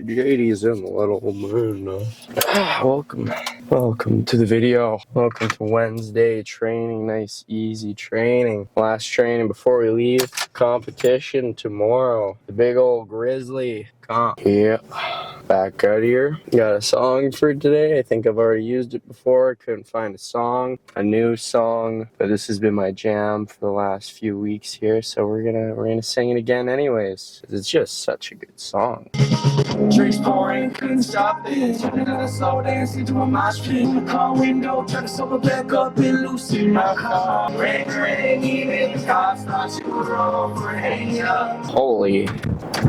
JD's in the little moon. Welcome to the video. Welcome to Wednesday training. Nice, easy training. Last training before we leave. Competition tomorrow. The big old Grizzly comp. Yeah. Back out here. Got a song for today. I think I've already used it before. Couldn't find a new song, but this has been my jam for the last few weeks here, so we're gonna sing it again anyways. It's just such a good song. Drinks pouring, couldn't stop it. Turning on a slow dance into a mosh pit. In the car window, trying to sober back up and loosen my car. Rain, even the cops thought you were over. Holy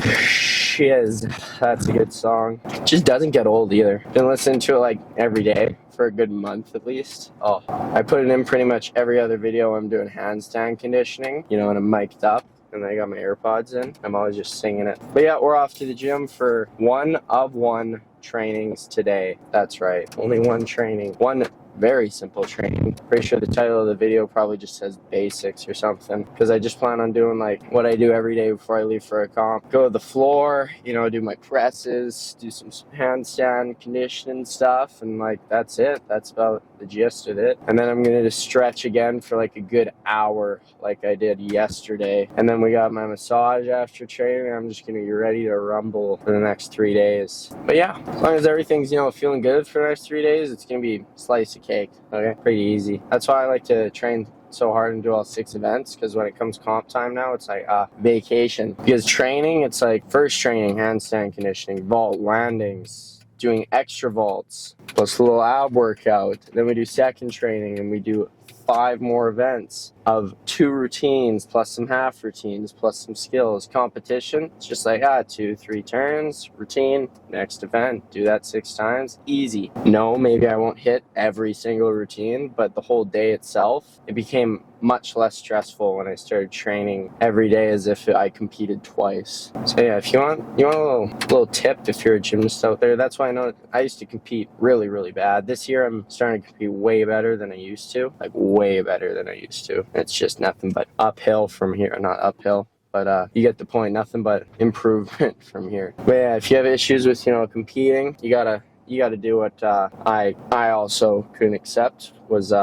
shiz, that's a good song. Just doesn't get old either. Been listening to it like every day for a good month at least. Oh, I put it in pretty much every other video I'm doing handstand conditioning, you know, and I'm mic'd up. And I got my AirPods in. I'm always just singing it. But yeah, we're off to the gym for one of one trainings today. That's right. Only one training. One very simple training. Pretty sure the title of the video probably just says basics or something, because I just plan on doing like what I do every day before I leave for a comp. Go to the floor, you know, do my presses, do some handstand conditioning stuff, and like that's it. That's about the gist of it. And then I'm gonna just stretch again for like a good hour like I did yesterday. And then we got my massage after training. I'm just gonna be ready to rumble for the next 3 days. But yeah, as long as everything's, you know, feeling good for the next 3 days, it's gonna be slice of cake. Okay, pretty easy. That's why I like to train so hard and do all 6 events, because when it comes comp time now, it's like vacation. Because training, it's like first training, handstand conditioning, vault, landings, doing extra vaults, plus a little ab workout. Then we do second training and we do 5 more events of 2 routines plus some half routines plus some skills. Competition, it's just like 2-3 turns, routine, next event, do that 6 times, easy. No, maybe I won't hit every single routine, but the whole day itself, it became much less stressful when I started training every day as if I competed twice. So yeah, if you want a little tip if you're a gymnast out there, that's why I know I used to compete really bad. This year I'm starting to compete way better than I used to, like way better than I used to. It's just nothing but uphill from here. Not uphill, but you get the point. Nothing but improvement from here. But yeah, if you have issues with, you know, competing, you gotta do what I also couldn't accept was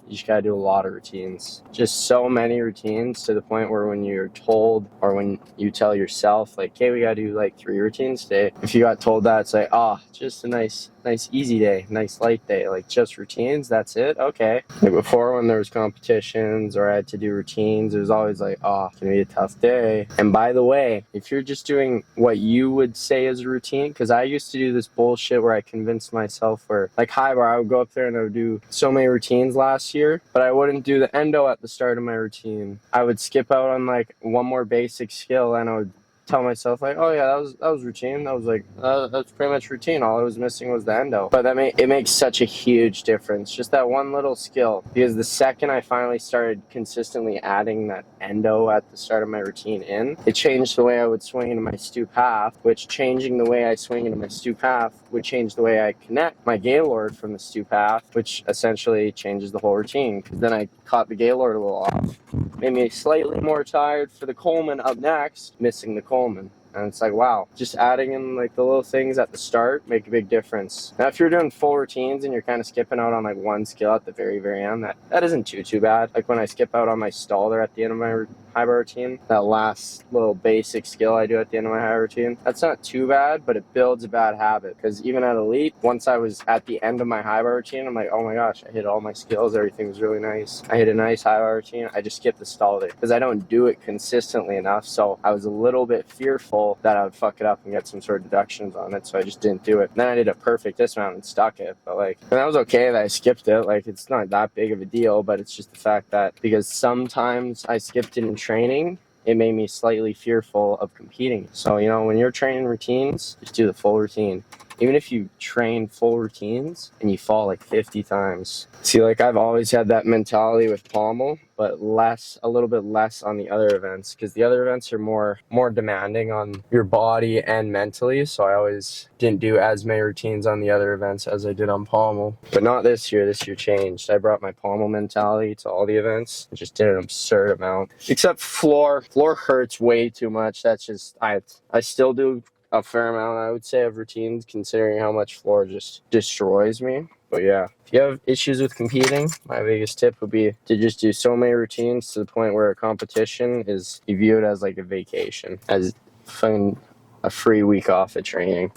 you just gotta do a lot of routines. Just so many routines to the point where when you're told, or when you tell yourself like, hey, we gotta do like 3 routines today, if you got told that, it's like, just a nice easy day, nice light day, like just routines, that's it, okay. Like before, when there was competitions or I had to do routines, it was always like, it's gonna be a tough day. And by the way, if you're just doing what you would say is a routine, because I used to do this bullshit where I convinced myself, where like high bar, I would go up there and I would do so many routines last year, but I wouldn't do the endo at the start of my routine. I would skip out on like one more basic skill, and I would tell myself like, oh yeah, that was routine. That was like that's pretty much routine. All I was missing was the endo. But it makes such a huge difference, just that one little skill. Because the second I finally started consistently adding that endo at the start of my routine it changed the way I would swing into my stoop half, which changing the way I swing into my stoop half would change the way I connect my Gaylord from the stoop half, which essentially changes the whole routine, because then I caught the Gaylord a little off. Made me slightly more tired for the Coleman up next, missing the Coleman. And it's like, wow, just adding in like the little things at the start make a big difference. Now, if you're doing full routines and you're kind of skipping out on like one skill at the very end, that isn't too bad. Like when I skip out on my stall there at the end of my high bar routine, that last little basic skill I do at the end of my high routine, that's not too bad, but it builds a bad habit. Because even at Elite, once I was at the end of my high bar routine, I'm like, oh my gosh, I hit all my skills, everything was really nice. I hit a nice high bar routine, I just skipped the stall there because I don't do it consistently enough. So I was a little bit fearful that I would fuck it up and get some sort of deductions on it, so I just didn't do it. Then I did a perfect dismount and stuck it, but like, and that was okay that I skipped it. Like, it's not that big of a deal, but it's just the fact that because sometimes I skipped it in training, it made me slightly fearful of competing. So, you know, when you're training routines, just do the full routine. Even if you train full routines and you fall like 50 times. See, like I've always had that mentality with pommel, but a little bit less on the other events, because the other events are more demanding on your body and mentally. So I always didn't do as many routines on the other events as I did on pommel. But not this year. This year changed. I brought my pommel mentality to all the events and just did an absurd amount. Except floor. Floor hurts way too much. That's just, I still do a fair amount, I would say, of routines, considering how much floor just destroys me. But yeah, if you have issues with competing, my biggest tip would be to just do so many routines to the point where a competition is, you view it as like a vacation, as fucking a free week off of training.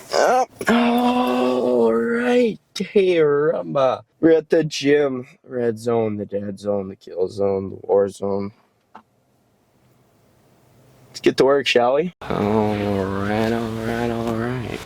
All right, hey, Rumba. We're at the gym. Red zone, the dead zone, the kill zone, the war zone. Let's get to work, shall we? Alright.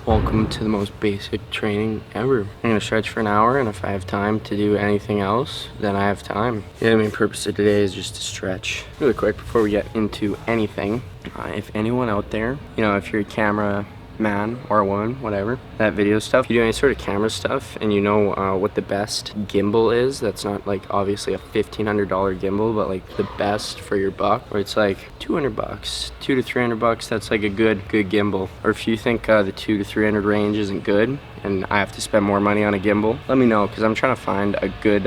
Welcome to the most basic training ever. I'm gonna stretch for an hour, and if I have time to do anything else, then I have time. Yeah, the main purpose of today is just to stretch. Really quick before we get into anything, if anyone out there, you know, if you're a camera man or a woman, whatever, that video stuff, if you do any sort of camera stuff and you know what the best gimbal is, that's not like obviously a $1,500 gimbal, but like the best for your buck, where it's like $200, $200 to $300, that's like a good gimbal. Or if you think the $200 to $300 range isn't good and I have to spend more money on a gimbal, let me know, because I'm trying to find a good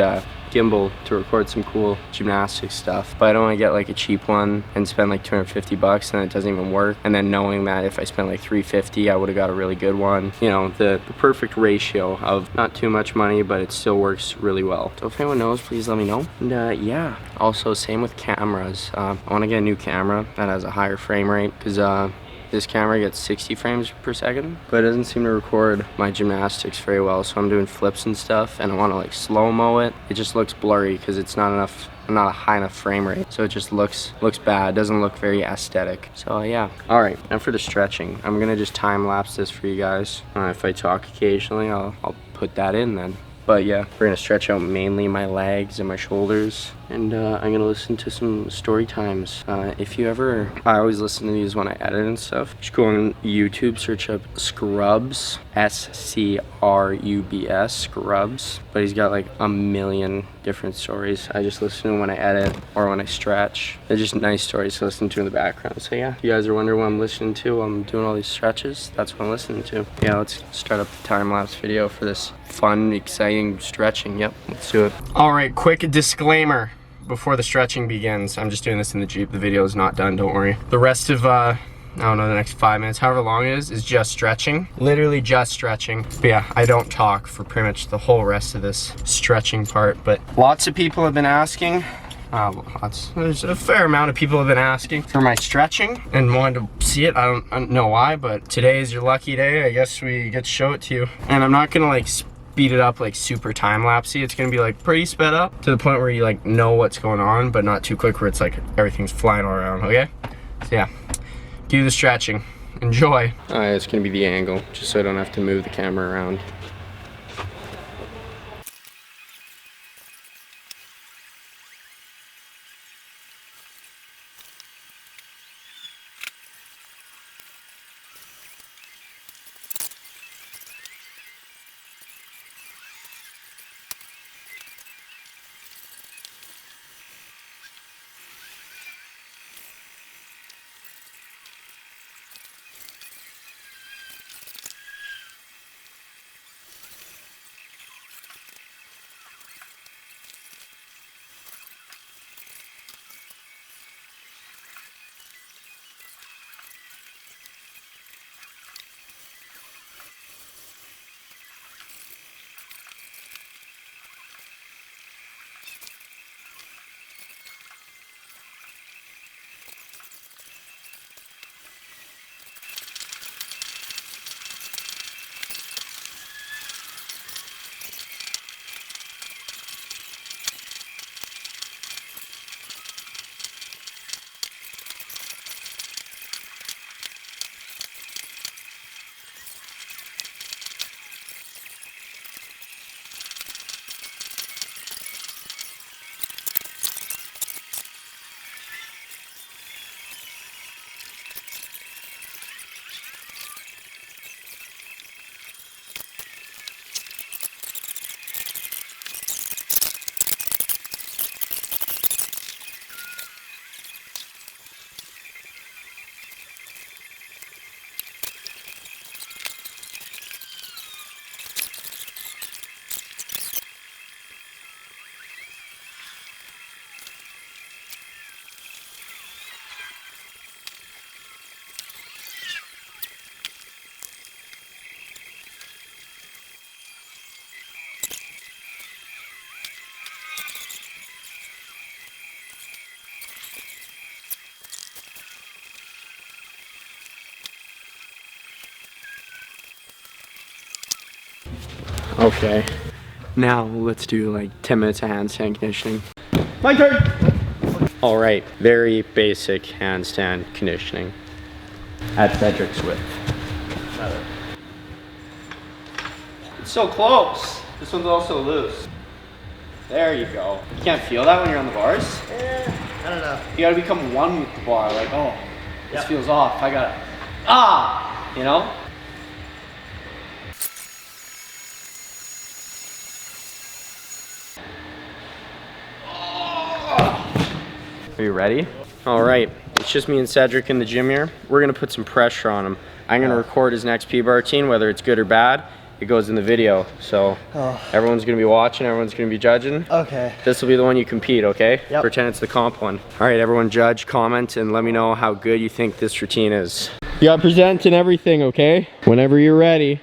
gimbal to record some cool gymnastics stuff. But I don't want to get like a cheap one and spend like $250 and it doesn't even work, and then knowing that if I spent like $350 I would have got a really good one. You know, the perfect ratio of not too much money but it still works really well. So if anyone knows, please let me know. And yeah, also same with cameras. I want to get a new camera that has a higher frame rate, because this camera gets 60 frames per second, but it doesn't seem to record my gymnastics very well. So I'm doing flips and stuff, and I want to like slow-mo it. It just looks blurry because it's not a high enough frame rate. So it just looks bad. It doesn't look very aesthetic. So yeah. All right, now for the stretching. I'm gonna just time lapse this for you guys. If I talk occasionally, I'll put that in then. But yeah, we're gonna stretch out mainly my legs and my shoulders, and I'm gonna listen to some story times. If you ever, I always listen to these when I edit and stuff. Just go on YouTube, search up Scrubs, S-C-R-U-B-S, Scrubs. But he's got like a million different stories. I just listen to them when I edit or when I stretch. They're just nice stories to listen to in the background. So yeah, if you guys are wondering what I'm listening to while I'm doing all these stretches, that's what I'm listening to. Yeah, let's start up the time-lapse video for this fun, exciting stretching. Yep, let's do it. All right, quick disclaimer before the stretching begins. I'm just doing this in the Jeep. The video is not done, don't worry. The rest of, I don't know, the next 5 minutes, however long it is just stretching. Literally just stretching. But yeah, I don't talk for pretty much the whole rest of this stretching part. But lots of people have been asking, there's a fair amount of people have been asking for my stretching and wanted to see it. I don't know why, but today is your lucky day. I guess we get to show it to you. And I'm not gonna like speed it up like super time-lapsey. It's gonna be like pretty sped up to the point where you like know what's going on, but not too quick where it's like everything's flying all around, okay? So yeah, do the stretching. Enjoy. It's gonna be the angle, just so I don't have to move the camera around. Okay. Now let's do like 10 minutes of handstand conditioning. My turn! All right, very basic handstand conditioning at Cedric's width. It's so close. This one's also loose. There you go. You can't feel that when you're on the bars? I don't know. You gotta become one with the bar. Like, oh, this feels off. I gotta, you know? Are you ready? All right, it's just me and Cedric in the gym here. We're gonna put some pressure on him. I'm gonna record his next P-bar routine, whether it's good or bad. It goes in the video, so everyone's gonna be watching, everyone's gonna be judging. Okay. This will be the one you compete, okay? Yep. Pretend it's the comp one. All right, everyone judge, comment, and let me know how good you think this routine is. You got present and everything, okay? Whenever you're ready.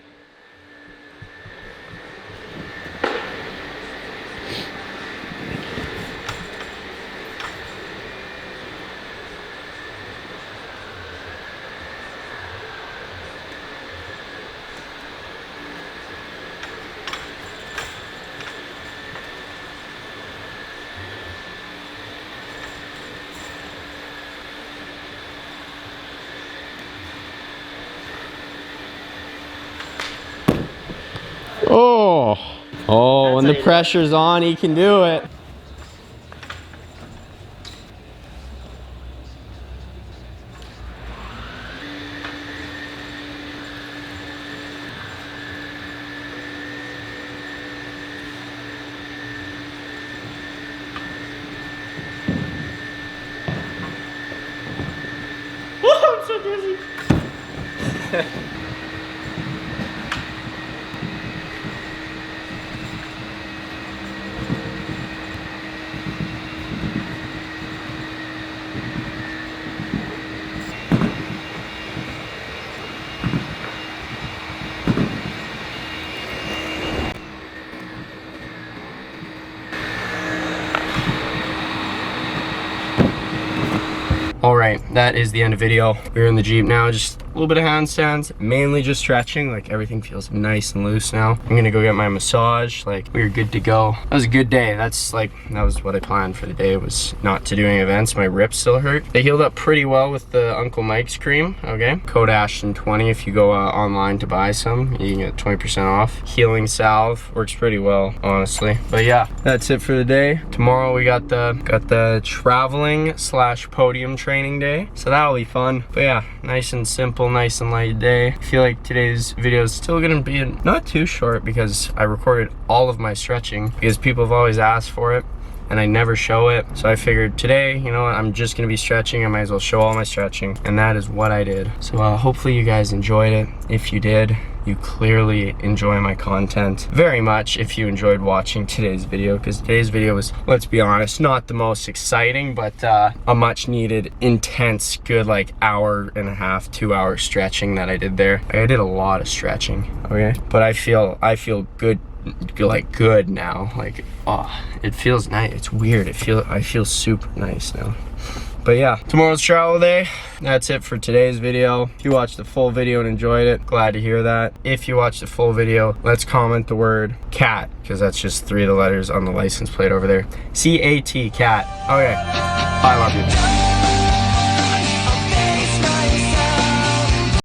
Oh, when the pressure's on, he can do it. Oh, I'm so dizzy. All right, that is the end of video. We're in the Jeep now, just a little bit of handstands, mainly just stretching. Like everything feels nice and loose now. I'm gonna go get my massage. Like we're good to go. That was a good day. That was what I planned for the day, was not to do any events. My ribs still hurt. They healed up pretty well with the Uncle Mike's cream, okay? Code Ashton20 if you go online to buy some, you can get 20% off. Healing salve works pretty well, honestly. But yeah, that's it for the day. Tomorrow we got the traveling / podium training day, so that'll be fun. But yeah, nice and simple, nice and light day. I feel like today's video is still gonna be not too short because I recorded all of my stretching because people have always asked for it and I never show it. So I figured today, you know what, I'm just gonna be stretching. I might as well show all my stretching, and that is what I did. So hopefully you guys enjoyed it. If you did, you clearly enjoy my content very much if you enjoyed watching today's video, because today's video was, let's be honest, not the most exciting, but a much needed, intense, good like hour and a half, 2 hour stretching that I did there. I did a lot of stretching, okay? But I feel good, like good now. Like, oh, it feels nice. It's weird. I feel super nice now. But yeah, tomorrow's travel day. That's it for today's video. If you watched the full video and enjoyed it, glad to hear that. If you watched the full video, let's comment the word cat, because that's just 3 of the letters on the license plate over there. C-A-T, cat. Okay, I love you.